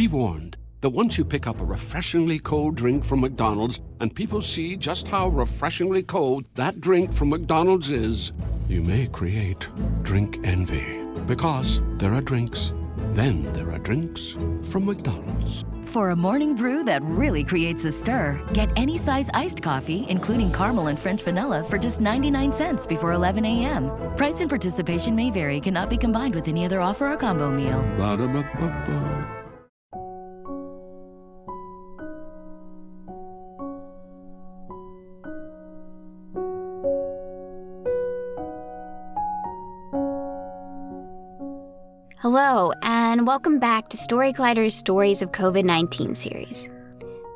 Be warned that once you pick up a refreshingly cold drink from McDonald's and people see just how refreshingly cold that drink from McDonald's is, you may create drink envy. Because there are drinks, then there are drinks from McDonald's. For a morning brew that really creates a stir, get any size iced coffee, including caramel and French vanilla, for just 99 cents before 11 a.m. Price and participation may vary, cannot be combined with any other offer or combo meal. Ba-da-ba-ba-ba. Hello, and welcome back to Story Collider's Stories of COVID-19 series.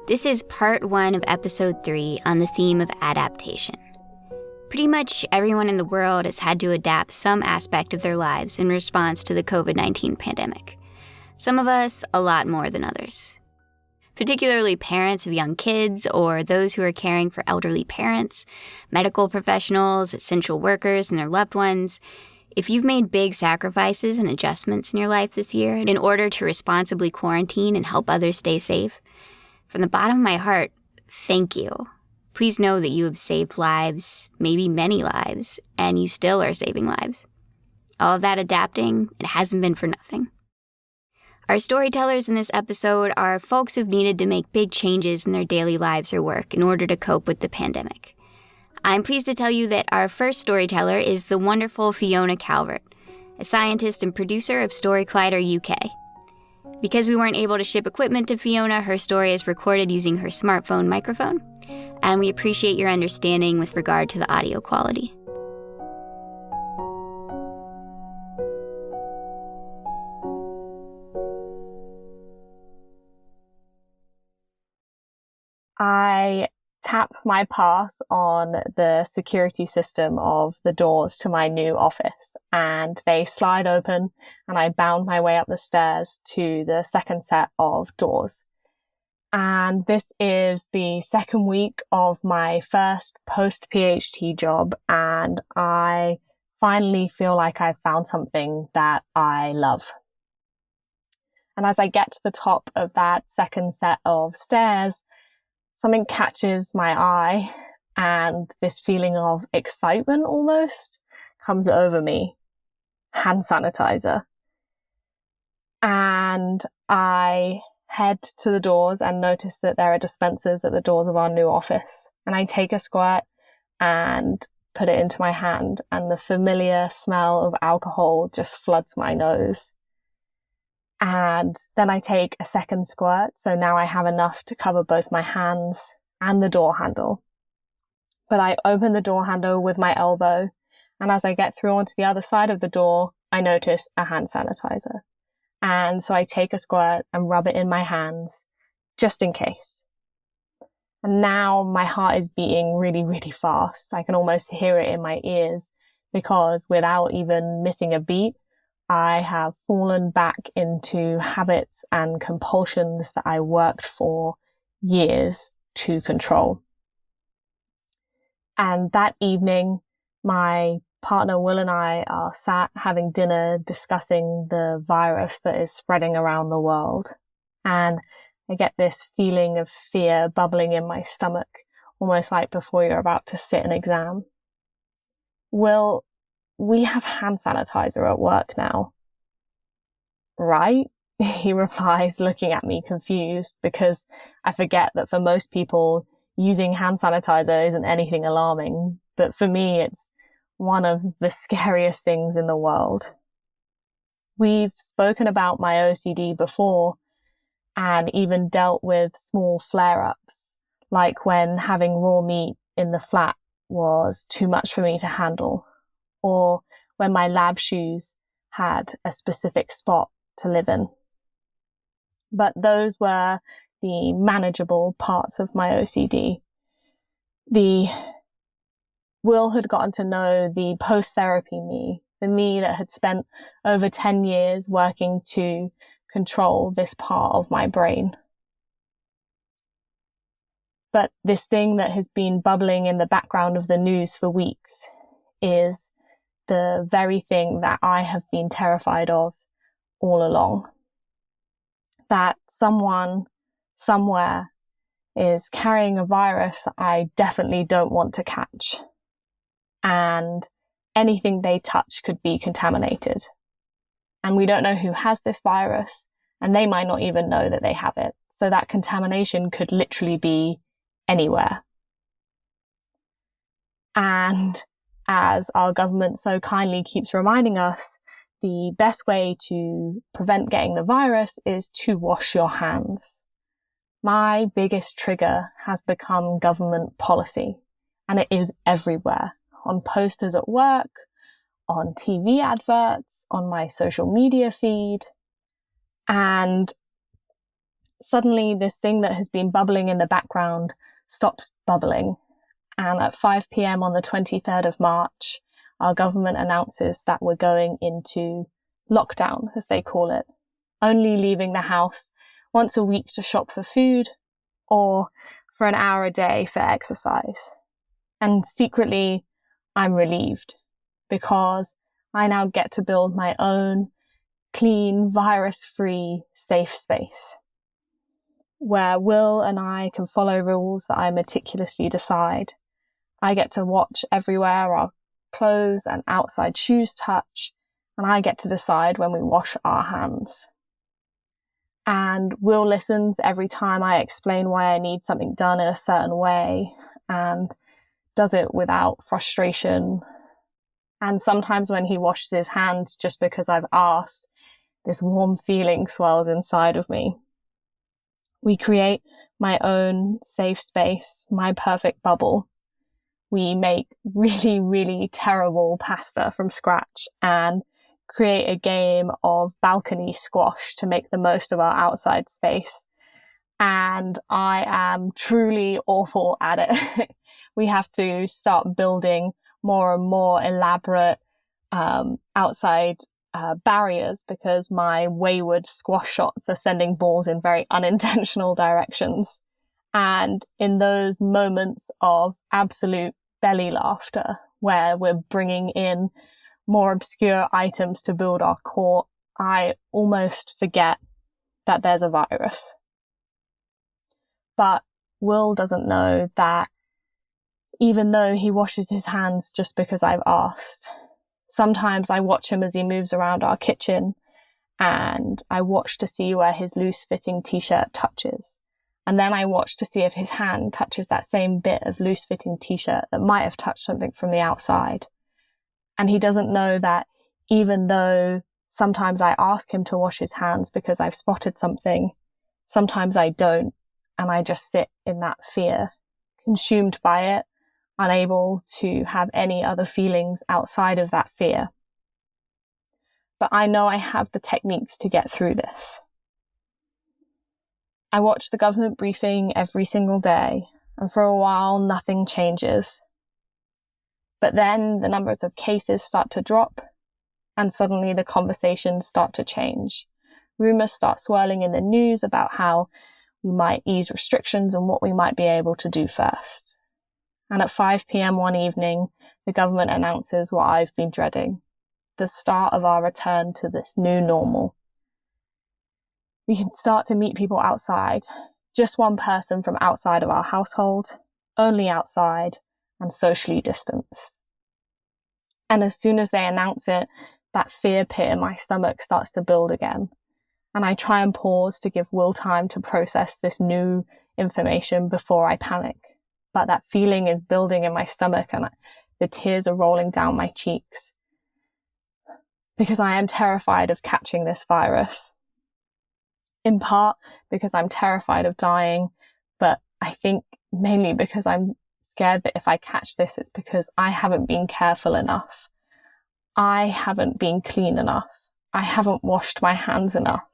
This is part 1 of episode 3 on the theme of adaptation. Pretty much everyone in the world has had to adapt some aspect of their lives in response to the COVID-19 pandemic. Some of us a lot more than others. Particularly parents of young kids or those who are caring for elderly parents, medical professionals, essential workers, and their loved ones. If you've made big sacrifices and adjustments in your life this year in order to responsibly quarantine and help others stay safe, from the bottom of my heart, thank you. Please know that you have saved lives, maybe many lives, and you still are saving lives. All of that adapting, it hasn't been for nothing. Our storytellers in this episode are folks who've needed to make big changes in their daily lives or work in order to cope with the pandemic. I'm pleased to tell you that our first storyteller is the wonderful Fiona Calvert, a scientist and producer of Story Collider UK. Because we weren't able to ship equipment to Fiona, her story is recorded using her smartphone microphone, and we appreciate your understanding with regard to the audio quality. I tap my pass on the security system of the doors to my new office, and they slide open, and I bound my way up the stairs to the second set of doors. And this is the second week of my first post-PhD job, and I finally feel like I've found something that I love. And as I get to the top of that second set of stairs, something catches my eye, and this feeling of excitement almost comes over me. Hand sanitizer. And I head to the doors and notice that there are dispensers at the doors of our new office. And I take a squirt and put it into my hand, and the familiar smell of alcohol just floods my nose. And then I take a second squirt, so now I have enough to cover both my hands and the door handle. But I open the door handle with my elbow, and as I get through onto the other side of the door, I notice a hand sanitizer. And so I take a squirt and rub it in my hands, just in case. And now my heart is beating really, really fast. I can almost hear it in my ears, because without even missing a beat, I have fallen back into habits and compulsions that I worked for years to control. And that evening, my partner Will and I are sat having dinner discussing the virus that is spreading around the world. And I get this feeling of fear bubbling in my stomach, almost like before you're about to sit an exam. Will, we have hand sanitizer at work now. Right? He replies, looking at me confused, because I forget that for most people, using hand sanitizer isn't anything alarming. But for me, it's one of the scariest things in the world. We've spoken about my OCD before, and even dealt with small flare-ups, like when having raw meat in the flat was too much for me to handle, or when my lab shoes had a specific spot to live in. But those were the manageable parts of my OCD. Will had gotten to know the post-therapy me, the me that had spent over 10 years working to control this part of my brain. But this thing that has been bubbling in the background of the news for weeks is the very thing that I have been terrified of all along. that someone somewhere is carrying a virus that I definitely don't want to catch. And anything they touch could be contaminated. And we don't know who has this virus, and they might not even know that they have it. So that contamination could literally be anywhere. And as our government so kindly keeps reminding us, the best way to prevent getting the virus is to wash your hands. My biggest trigger has become government policy, and it is everywhere. On posters at work, on TV adverts, on my social media feed. And suddenly this thing that has been bubbling in the background stops bubbling. And at 5 p.m. on the 23rd of March, our government announces that we're going into lockdown, as they call it, only leaving the house once a week to shop for food or for an hour a day for exercise. And secretly, I'm relieved because I now get to build my own clean, virus-free, safe space where Will and I can follow rules that I meticulously decide. I get to watch everywhere our clothes and outside shoes touch, and I get to decide when we wash our hands. And Will listens every time I explain why I need something done in a certain way, and does it without frustration. And sometimes when he washes his hands just because I've asked, this warm feeling swells inside of me. We create my own safe space, my perfect bubble. We make really, really terrible pasta from scratch and create a game of balcony squash to make the most of our outside space. And I am truly awful at it. We have to start building more and more elaborate outside barriers because my wayward squash shots are sending balls in very unintentional directions. And in those moments of absolute belly laughter, where we're bringing in more obscure items to build our court, I almost forget that there's a virus. But Will doesn't know that even though he washes his hands just because I've asked, sometimes I watch him as he moves around our kitchen, and I watch to see where his loose-fitting t-shirt touches. And then I watch to see if his hand touches that same bit of loose-fitting t-shirt that might have touched something from the outside. And he doesn't know that even though sometimes I ask him to wash his hands because I've spotted something, sometimes I don't, and I just sit in that fear, consumed by it, unable to have any other feelings outside of that fear. But I know I have the techniques to get through this. I watch the government briefing every single day, and for a while nothing changes. But then the numbers of cases start to drop, and suddenly the conversations start to change. Rumours start swirling in the news about how we might ease restrictions and what we might be able to do first. And at 5 p.m. one evening, the government announces what I've been dreading, the start of our return to this new normal. We can start to meet people outside, just one person from outside of our household, only outside, and socially distanced. And as soon as they announce it, that fear pit in my stomach starts to build again. And I try and pause to give Will time to process this new information before I panic. But that feeling is building in my stomach, and the tears are rolling down my cheeks because I am terrified of catching this virus. In part because I'm terrified of dying, but I think mainly because I'm scared that if I catch this, it's because I haven't been careful enough. I haven't been clean enough. I haven't washed my hands enough.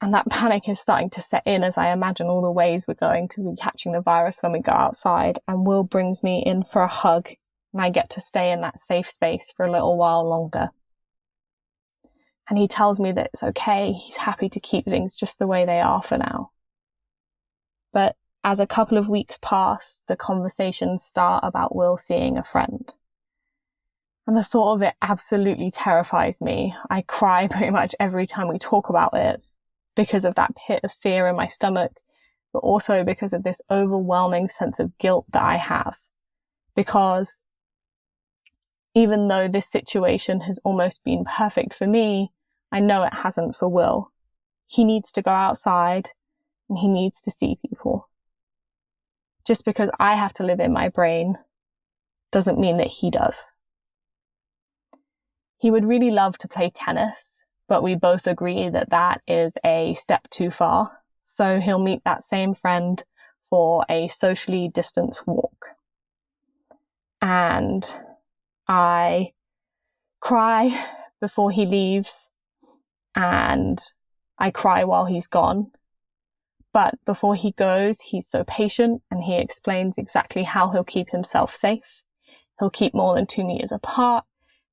And that panic is starting to set in as I imagine all the ways we're going to be catching the virus when we go outside. And Will brings me in for a hug, and I get to stay in that safe space for a little while longer. And he tells me that it's okay. He's happy to keep things just the way they are for now. But as a couple of weeks pass, the conversations start about Will seeing a friend. And the thought of it absolutely terrifies me. I cry pretty much every time we talk about it. because of that pit of fear in my stomach, but also because of this overwhelming sense of guilt that I have. Because even though this situation has almost been perfect for me, I know it hasn't for Will. He needs to go outside and he needs to see people. Just because I have to live in my brain doesn't mean that he does. He would really love to play tennis, but we both agree that that is a step too far. So he'll meet that same friend for a socially distanced walk. And I cry before he leaves, and I cry while he's gone. But before he goes, he's so patient and he explains exactly how he'll keep himself safe. He'll keep more than 2 meters apart.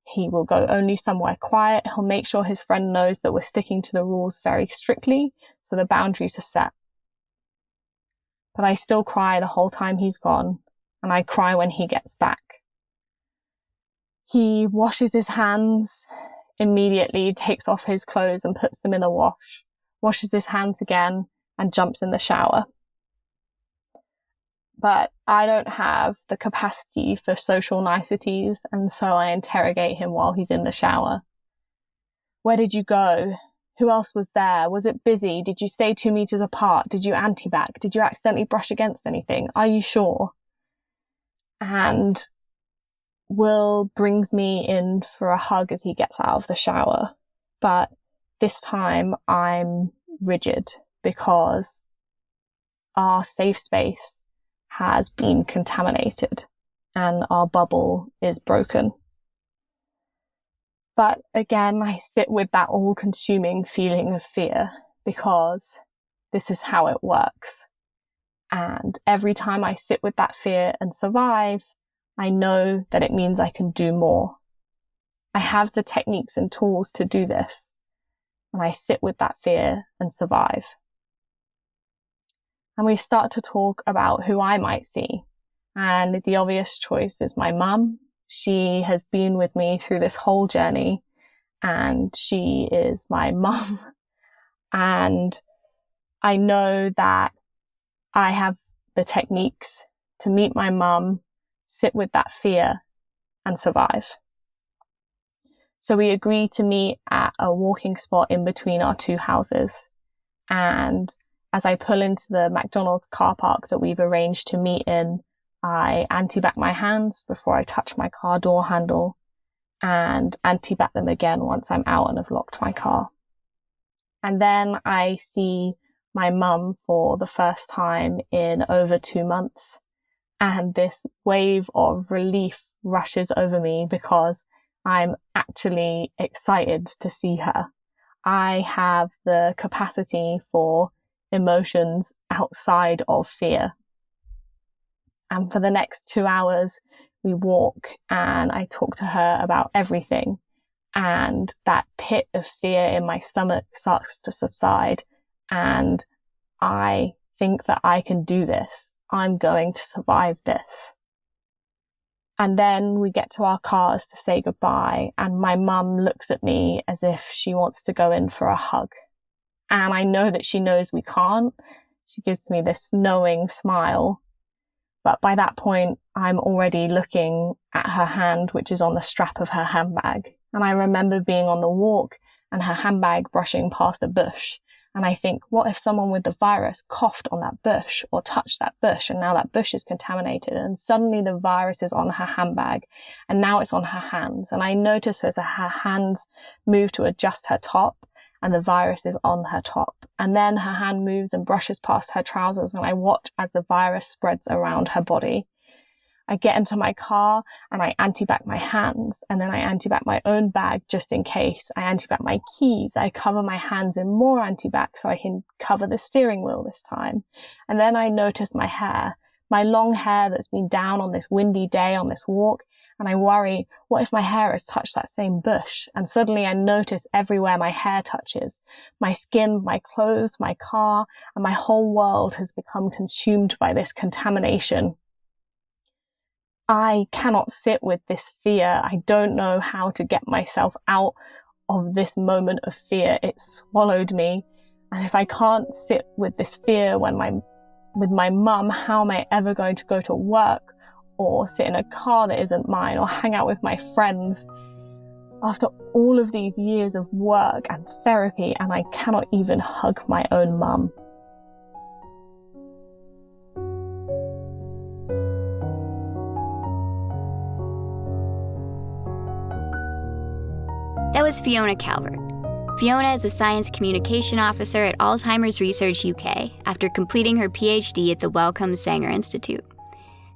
He will go only somewhere quiet. He'll make sure his friend knows that we're sticking to the rules very strictly, so the boundaries are set. But I still cry the whole time he's gone, and I cry when he gets back. He washes his hands immediately, takes off his clothes and puts them in the wash, washes his hands again, and jumps in the shower. But I don't have the capacity for social niceties, and so I interrogate him while he's in the shower. Where did you go? Who else was there? Was it busy? Did you stay 2 meters apart? Did you anti-back? Did you accidentally brush against anything? Are you sure? And Will brings me in for a hug as he gets out of the shower. But this time I'm rigid because our safe space has been contaminated and our bubble is broken. But again, I sit with that all-consuming feeling of fear because this is how it works. And every time I sit with that fear and survive, I know that it means I can do more. I have the techniques and tools to do this, and I sit with that fear and survive. And we start to talk about who I might see. And the obvious choice is my mum. She has been with me through this whole journey, and she is my mum. And I know that I have the techniques to meet my mum, sit with that fear, and survive. So we agree to meet at a walking spot in between our 2 houses. And as I pull into the McDonald's car park that we've arranged to meet in, I anti-back my hands before I touch my car door handle and anti-back them again once I'm out and have locked my car. And then I see my mum for the first time in over 2 months. And this wave of relief rushes over me because I'm actually excited to see her. I have the capacity for emotions outside of fear. And for the next 2 hours, we walk and I talk to her about everything. And that pit of fear in my stomach starts to subside. And I think that I can do this. I'm going to survive this. And then we get to our cars to say goodbye. And my mum looks at me as if she wants to go in for a hug. And I know that she knows we can't. She gives me this knowing smile. But by that point, I'm already looking at her hand, which is on the strap of her handbag. And I remember being on the walk and her handbag brushing past a bush. And I think, what if someone with the virus coughed on that bush or touched that bush, and now that bush is contaminated, and suddenly the virus is on her handbag and now it's on her hands. And I notice as her hands move to adjust her top and the virus is on her top. And then her hand moves and brushes past her trousers, and I watch as the virus spreads around her body. I get into my car and I anti-back my hands, and then I anti-back my own bag just in case. I anti-back my keys. I cover my hands in more anti-back so I can cover the steering wheel this time. And then I notice my hair, my long hair that's been down on this windy day on this walk. And I worry, what if my hair has touched that same bush? And suddenly I notice everywhere my hair touches, my skin, my clothes, my car, and my whole world has become consumed by this contamination. I cannot sit with this fear. I don't know how to get myself out of this moment of fear. It swallowed me. And if I can't sit with this fear with my mum, how am I ever going to go to work or sit in a car that isn't mine or hang out with my friends after all of these years of work and therapy, and I cannot even hug my own mum? That was Fiona Calvert. Fiona is a science communication officer at Alzheimer's Research UK after completing her PhD at the Wellcome Sanger Institute.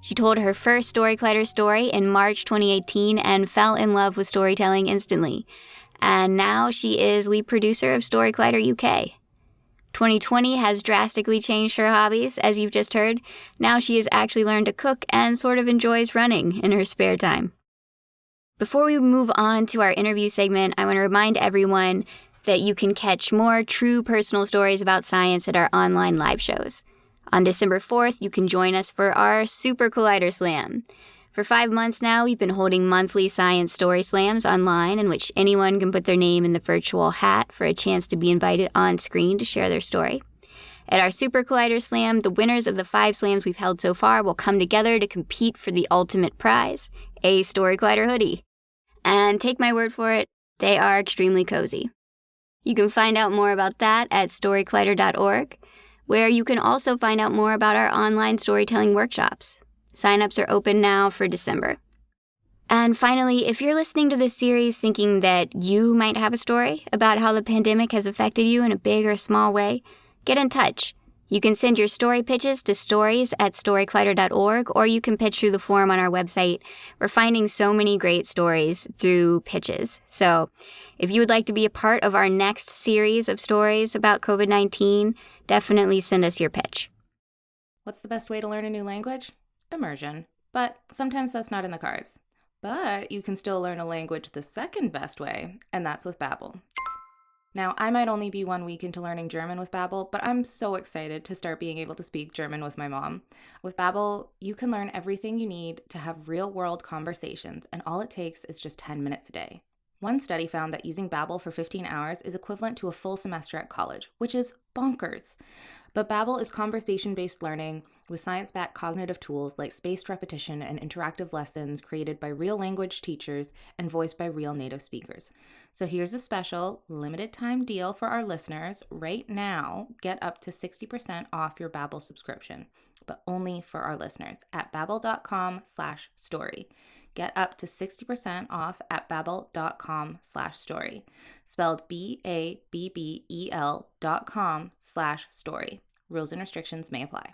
She told her first Story Collider story in March 2018 and fell in love with storytelling instantly. And now she is lead producer of Story Collider UK. 2020 has drastically changed her hobbies, as you've just heard. Now she has actually learned to cook and sort of enjoys running in her spare time. Before we move on to our interview segment, I want to remind everyone that you can catch more true personal stories about science at our online live shows. On December 4th, you can join us for our Super Collider Slam. For 5 months now, we've been holding monthly science story slams online in which anyone can put their name in the virtual hat for a chance to be invited on screen to share their story. At our Super Collider Slam, the winners of the 5 slams we've held so far will come together to compete for the ultimate prize, a Story Collider hoodie. And take my word for it, they are extremely cozy. You can find out more about that at storycollider.org, where you can also find out more about our online storytelling workshops. Sign-ups are open now for December. And finally, if you're listening to this series thinking that you might have a story about how the pandemic has affected you in a big or small way, get in touch. You can send your story pitches to stories@storycollider.org, or you can pitch through the form on our website. We're finding so many great stories through pitches. So if you would like to be a part of our next series of stories about COVID-19, definitely send us your pitch. What's the best way to learn a new language? Immersion. But sometimes that's not in the cards. But you can still learn a language the second best way, and that's with Babbel. Now, I might only be 1 week into learning German with Babbel, but I'm so excited to start being able to speak German with my mom. With Babbel, you can learn everything you need to have real-world conversations, and all it takes is just 10 minutes a day. One study found that using Babbel for 15 hours is equivalent to a full semester at college, which is bonkers. But Babbel is conversation-based learning with science-backed cognitive tools like spaced repetition and interactive lessons created by real language teachers and voiced by real native speakers. So here's a special limited-time deal for our listeners. Right now, get up to 60% off your Babbel subscription, but only for our listeners at babbel.com/story. Get up to 60% off at babbel.com/story. Spelled BABBEL.com/story. Rules and restrictions may apply.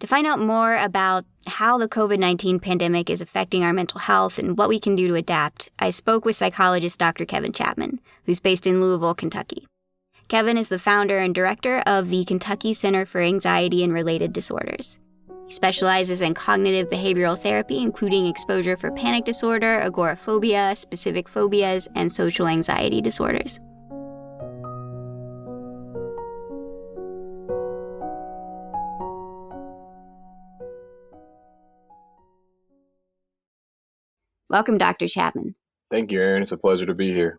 To find out more about how the COVID-19 pandemic is affecting our mental health and what we can do to adapt, I spoke with psychologist Dr. Kevin Chapman, who's based in Louisville, Kentucky. Kevin is the founder and director of the Kentucky Center for Anxiety and Related Disorders. He specializes in cognitive behavioral therapy, including exposure for panic disorder, agoraphobia, specific phobias, and social anxiety disorders. Welcome, Dr. Chapman. Thank you, Erin. It's a pleasure to be here.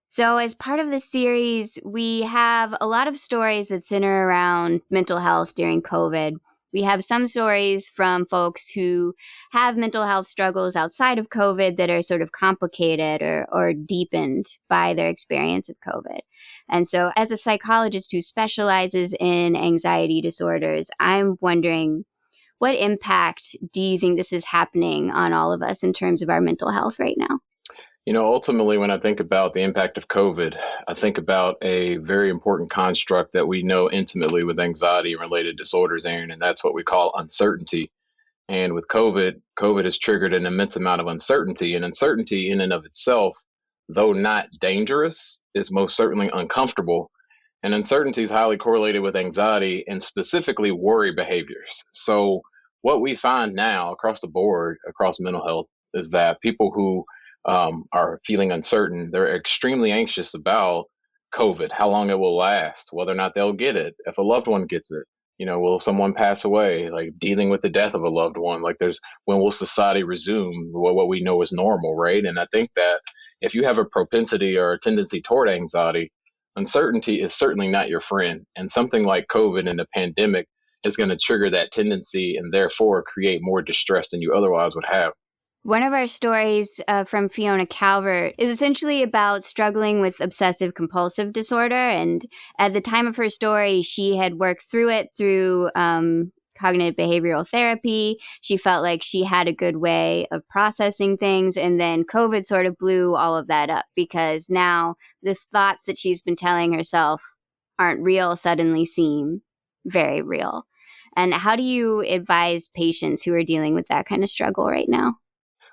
So as part of this series, we have a lot of stories that center around mental health during COVID. We have some stories from folks who have mental health struggles outside of COVID that are sort of complicated or deepened by their experience of COVID. And so as a psychologist who specializes in anxiety disorders, I'm wondering, what impact do you think this is happening on all of us in terms of our mental health right now? You know, ultimately, when I think about the impact of COVID, I think about a very important construct that we know intimately with anxiety and related disorders, Aaron, and that's what we call uncertainty. And with COVID has triggered an immense amount of uncertainty, and uncertainty in and of itself, though not dangerous, is most certainly uncomfortable. And uncertainty is highly correlated with anxiety and specifically worry behaviors. So what we find now across the board, across mental health, is that people who are feeling uncertain, they're extremely anxious about COVID, how long it will last, whether or not they'll get it, if a loved one gets it, will someone pass away, like dealing with the death of a loved one, like when will society resume what we know is normal, right? And I think that if you have a propensity or a tendency toward anxiety, Uncertainty is certainly not your friend. And something like COVID and the pandemic is going to trigger that tendency and therefore create more distress than you otherwise would have. One of our stories from Fiona Calvert is essentially about struggling with obsessive compulsive disorder. And at the time of her story, she had worked through it through cognitive behavioral therapy. She felt like she had a good way of processing things. And then COVID sort of blew all of that up because now the thoughts that she's been telling herself aren't real suddenly seem very real. And how do you advise patients who are dealing with that kind of struggle right now?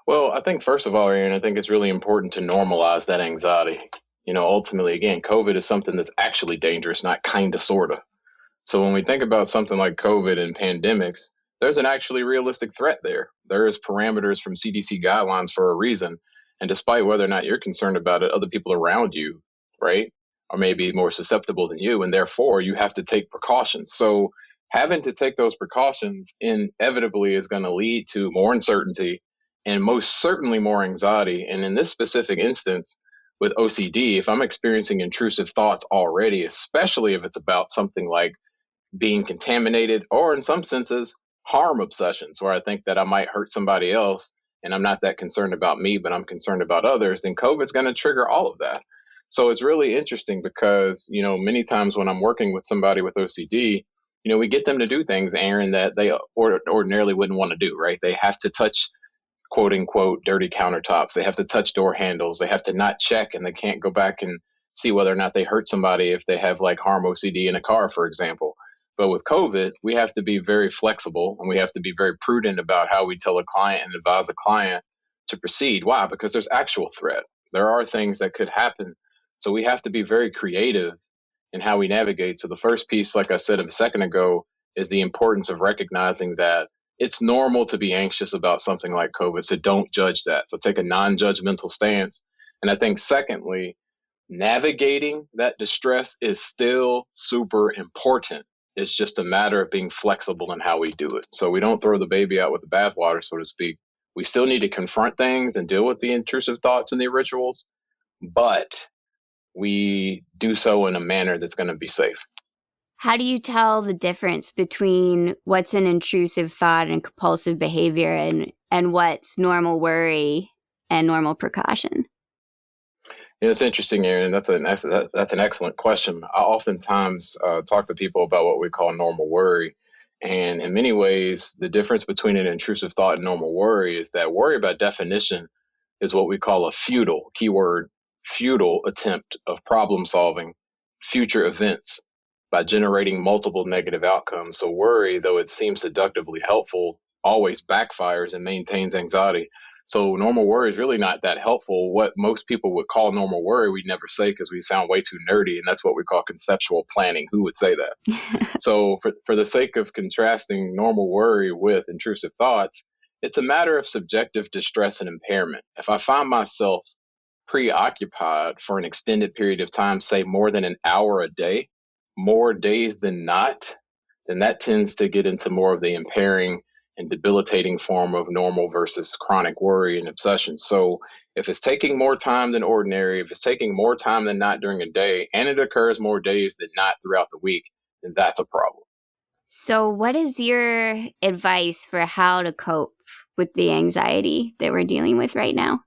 Well, I think first of all, Aaron, I think it's really important to normalize that anxiety. Ultimately, again, COVID is something that's actually dangerous, not kind of, sort of. So when we think about something like COVID and pandemics, there's an actually realistic threat there. There is parameters from CDC guidelines for a reason. And despite whether or not you're concerned about it, other people around you, right, are maybe more susceptible than you. And therefore, you have to take precautions. So having to take those precautions inevitably is going to lead to more uncertainty and most certainly more anxiety. And in this specific instance, with OCD, if I'm experiencing intrusive thoughts already, especially if it's about something like being contaminated or in some senses, harm obsessions, where I think that I might hurt somebody else and I'm not that concerned about me, but I'm concerned about others, then COVID's going to trigger all of that. So it's really interesting because, many times when I'm working with somebody with OCD, we get them to do things, Aaron, that they ordinarily wouldn't want to do, right? They have to touch quote unquote dirty countertops. They have to touch door handles. They have to not check, and they can't go back and see whether or not they hurt somebody if they have like harm OCD in a car, for example. But with COVID, we have to be very flexible and we have to be very prudent about how we tell a client and advise a client to proceed. Why? Because there's actual threat. There are things that could happen. So we have to be very creative in how we navigate. So the first piece, like I said a second ago, is the importance of recognizing that it's normal to be anxious about something like COVID, so don't judge that. So take a non-judgmental stance. And I think secondly, navigating that distress is still super important. It's just a matter of being flexible in how we do it. So we don't throw the baby out with the bathwater, so to speak. We still need to confront things and deal with the intrusive thoughts and the rituals, but we do so in a manner that's going to be safe. How do you tell the difference between what's an intrusive thought and compulsive behavior and what's normal worry and normal precaution? It's interesting, Aaron. That's an excellent question. I oftentimes talk to people about what we call normal worry. And in many ways, the difference between an intrusive thought and normal worry is that worry by definition is what we call a futile, keyword, futile attempt of problem solving future events by generating multiple negative outcomes. So worry, though it seems seductively helpful, always backfires and maintains anxiety. So normal worry is really not that helpful. What most people would call normal worry, we never say because we sound way too nerdy, and that's what we call conceptual planning. Who would say that? So for the sake of contrasting normal worry with intrusive thoughts, it's a matter of subjective distress and impairment. If I find myself preoccupied for an extended period of time, say more than an hour a day, more days than not, then that tends to get into more of the impairing and debilitating form of normal versus chronic worry and obsession. So if it's taking more time than ordinary, if it's taking more time than not during a day, and it occurs more days than not throughout the week, then that's a problem. So what is your advice for how to cope with the anxiety that we're dealing with right now?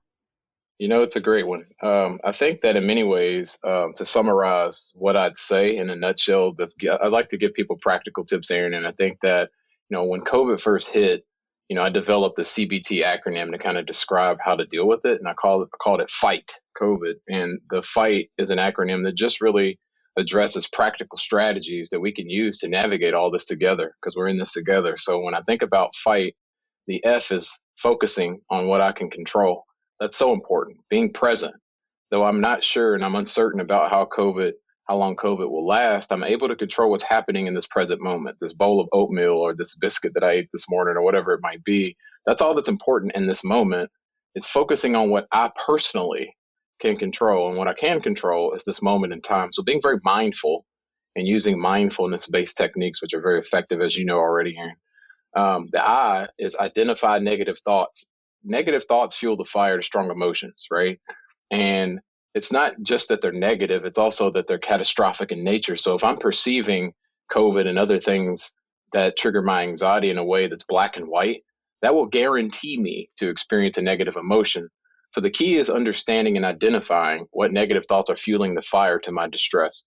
It's a great one. I think that in many ways, to summarize what I'd say in a nutshell, I'd like to give people practical tips, Aaron. And I think that, when COVID first hit, I developed the CBT acronym to kind of describe how to deal with it. And I called it FIGHT, COVID. And the FIGHT is an acronym that just really addresses practical strategies that we can use to navigate all this together, because we're in this together. So when I think about FIGHT, the F is focusing on what I can control. That's so important. Being present. Though I'm not sure and I'm uncertain about how long COVID will last, I'm able to control what's happening in this present moment, this bowl of oatmeal or this biscuit that I ate this morning or whatever it might be. That's all that's important in this moment. It's focusing on what I personally can control. And what I can control is this moment in time. So being very mindful and using mindfulness-based techniques, which are very effective, as you know already, Aaron. The I is identify negative thoughts. Negative thoughts fuel the fire to strong emotions, right? And it's not just that they're negative, it's also that they're catastrophic in nature. So if I'm perceiving COVID and other things that trigger my anxiety in a way that's black and white, that will guarantee me to experience a negative emotion. So the key is understanding and identifying what negative thoughts are fueling the fire to my distress.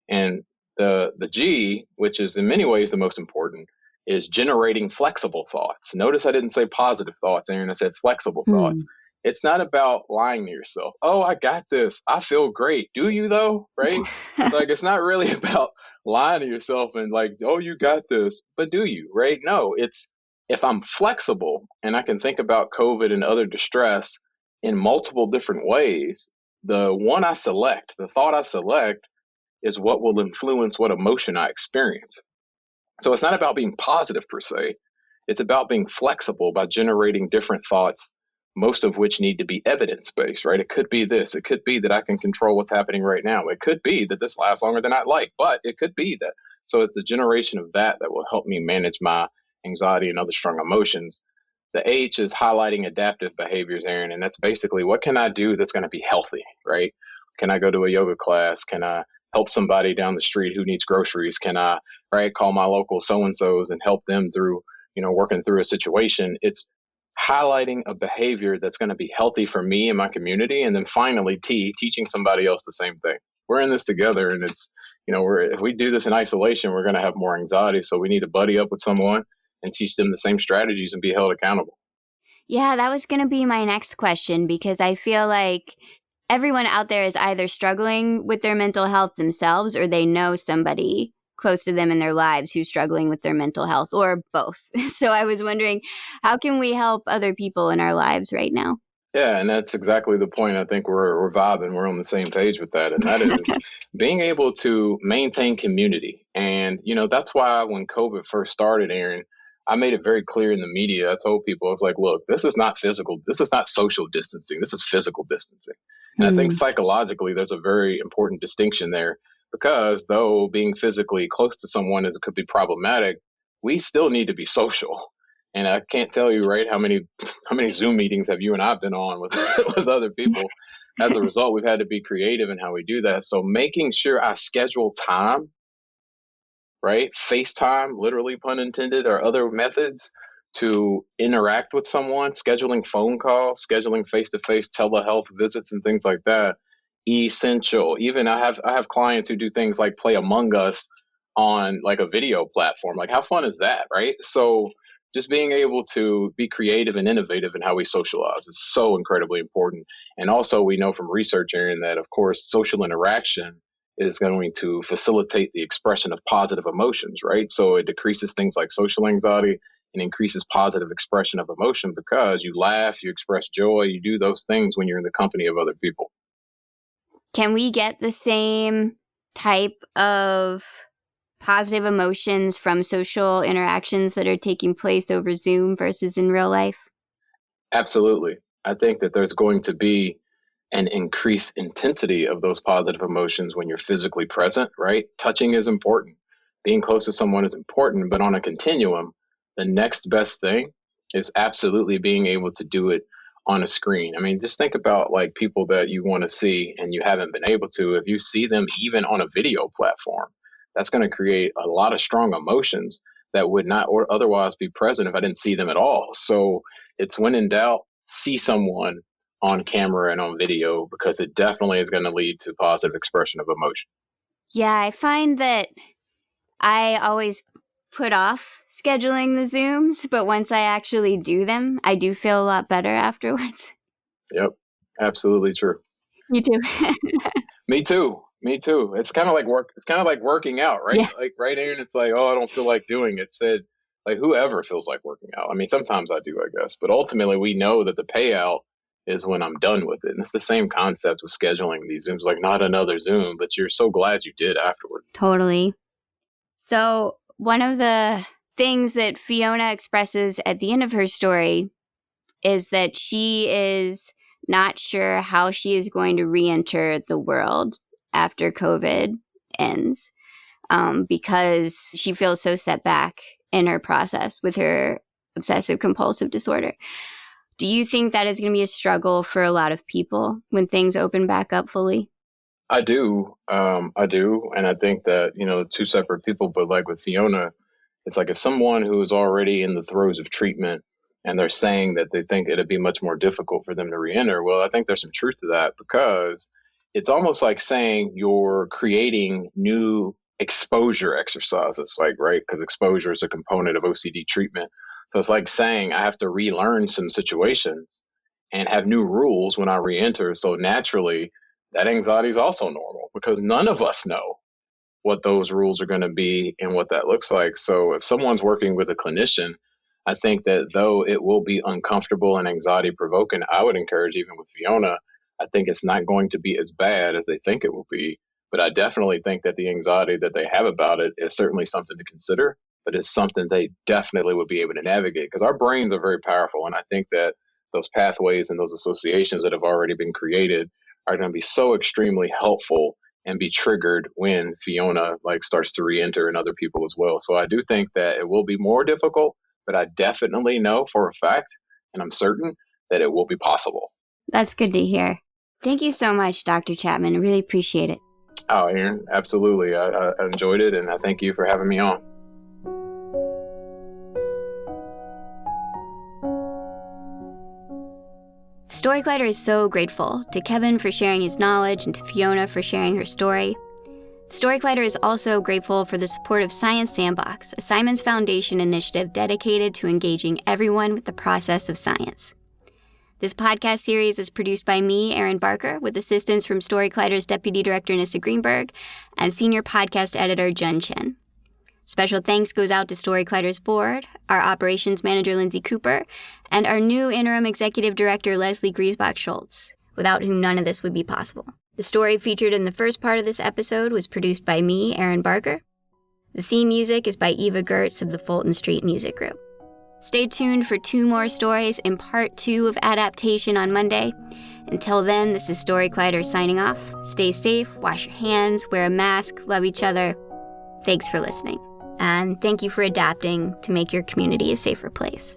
And the G, which is in many ways the most important, is generating flexible thoughts. Notice I didn't say positive thoughts, Aaron. I said flexible thoughts. It's not about lying to yourself. Oh, I got this. I feel great. Do you though? Right? Like, it's not really about lying to yourself and like, oh, you got this. But do you? Right? No, it's if I'm flexible and I can think about COVID and other distress in multiple different ways, the one I select, the thought I select, is what will influence what emotion I experience. So it's not about being positive per se. It's about being flexible by generating different thoughts, most of which need to be evidence-based, right? It could be this. It could be that I can control what's happening right now. It could be that this lasts longer than I'd like, but it could be that. So it's the generation of that will help me manage my anxiety and other strong emotions. The H is highlighting adaptive behaviors, Aaron, and that's basically what can I do that's going to be healthy, right? Can I go to a yoga class? Can I help somebody down the street who needs groceries? Can I, right, call my local so-and-sos and help them through, working through a situation? It's highlighting a behavior that's going to be healthy for me and my community. And then finally, T, teaching somebody else the same thing. We're in this together, and it's, if we do this in isolation, we're going to have more anxiety. So we need to buddy up with someone and teach them the same strategies and be held accountable. Yeah, that was going to be my next question, because I feel like everyone out there is either struggling with their mental health themselves, or they know somebody close to them in their lives who's struggling with their mental health, or both. So I was wondering, how can we help other people in our lives right now? Yeah, and that's exactly the point. I think we're vibing. We're on the same page with that. And that is being able to maintain community. And, that's why when COVID first started, Aaron, I made it very clear in the media. I told people, I was like, look, this is not physical. This is not social distancing. This is physical distancing. And I think psychologically, there's a very important distinction there, because though being physically close to someone could be problematic, we still need to be social. And I can't tell you, right, how many Zoom meetings have you and I been on with with other people. As a result, we've had to be creative in how we do that. So making sure I schedule time, right, FaceTime, literally pun intended, or other methods to interact with someone, scheduling phone calls, scheduling face-to-face telehealth visits and things like that, essential. Even I have clients who do things like play Among Us on like a video platform. Like, how fun is that, right? So just being able to be creative and innovative in how we socialize is so incredibly important. And also, we know from research, Aaron, that of course social interaction is going to facilitate the expression of positive emotions, right? So it decreases things like social anxiety and increases positive expression of emotion, because you laugh, you express joy, you do those things when you're in the company of other people. Can we get the same type of positive emotions from social interactions that are taking place over Zoom versus in real life? Absolutely. I think that there's going to be an increased intensity of those positive emotions when you're physically present, right? Touching is important. Being close to someone is important, but on a continuum, the next best thing is absolutely being able to do it on a screen. I mean, just think about like people that you want to see and you haven't been able to. If you see them even on a video platform, that's going to create a lot of strong emotions that would not or otherwise be present if I didn't see them at all. So it's when in doubt, see someone on camera and on video, because it definitely is going to lead to positive expression of emotion. Yeah, I find that I always put off scheduling the Zooms, but once I actually do them, I do feel a lot better afterwards. Yep, absolutely true. You too. Me too. It's kind of like work. It's kind of like working out, right? Yeah. Like, right, Aaron? It's like, oh, I don't feel like doing it. Said, like, whoever feels like working out. I mean, sometimes I do, I guess. But ultimately, we know that the payout is when I'm done with it. And it's the same concept with scheduling these Zooms, like not another Zoom, but you're so glad you did afterward. Totally. So one of the things that Fiona expresses at the end of her story is that she is not sure how she is going to re-enter the world after COVID ends, because she feels so set back in her process with her obsessive compulsive disorder. Do you think that is going to be a struggle for a lot of people when things open back up fully? I do. I do. And I think that, two separate people, but like with Fiona, it's like if someone who is already in the throes of treatment and they're saying that they think it'd be much more difficult for them to reenter, well, I think there's some truth to that, because it's almost like saying you're creating new exposure exercises, like, right? Because exposure is a component of OCD treatment. So it's like saying I have to relearn some situations and have new rules when I reenter. So naturally, that anxiety is also normal, because none of us know what those rules are going to be and what that looks like. So if someone's working with a clinician, I think that though it will be uncomfortable and anxiety provoking, I would encourage, even with Fiona, I think it's not going to be as bad as they think it will be. But I definitely think that the anxiety that they have about it is certainly something to consider, but it's something they definitely would be able to navigate, because our brains are very powerful. And I think that those pathways and those associations that have already been created are going to be so extremely helpful and be triggered when Fiona starts to re-enter, and other people as well. So I do think that it will be more difficult, but I definitely know for a fact, and I'm certain, that it will be possible. That's good to hear. Thank you so much, Dr. Chapman. I really appreciate it. Oh, Aaron, absolutely. I enjoyed it, and I thank you for having me on. Story Collider is so grateful to Kevin for sharing his knowledge and to Fiona for sharing her story. Story Collider is also grateful for the support of Science Sandbox, a Simons Foundation initiative dedicated to engaging everyone with the process of science. This podcast series is produced by me, Erin Barker, with assistance from Story Collider's Deputy Director Nissa Greenberg and Senior Podcast Editor Jun Chen. Special thanks goes out to Story Collider's board, our operations manager Lindsay Cooper, and our new interim executive director Leslie Griesbach-Schultz, without whom none of this would be possible. The story featured in the first part of this episode was produced by me, Erin Barker. The theme music is by Eva Gertz of the Fulton Street Music Group. Stay tuned for 2 more stories in part 2 of Adaptation on Monday. Until then, this is Story Collider signing off. Stay safe, wash your hands, wear a mask, love each other. Thanks for listening. And thank you for adapting to make your community a safer place.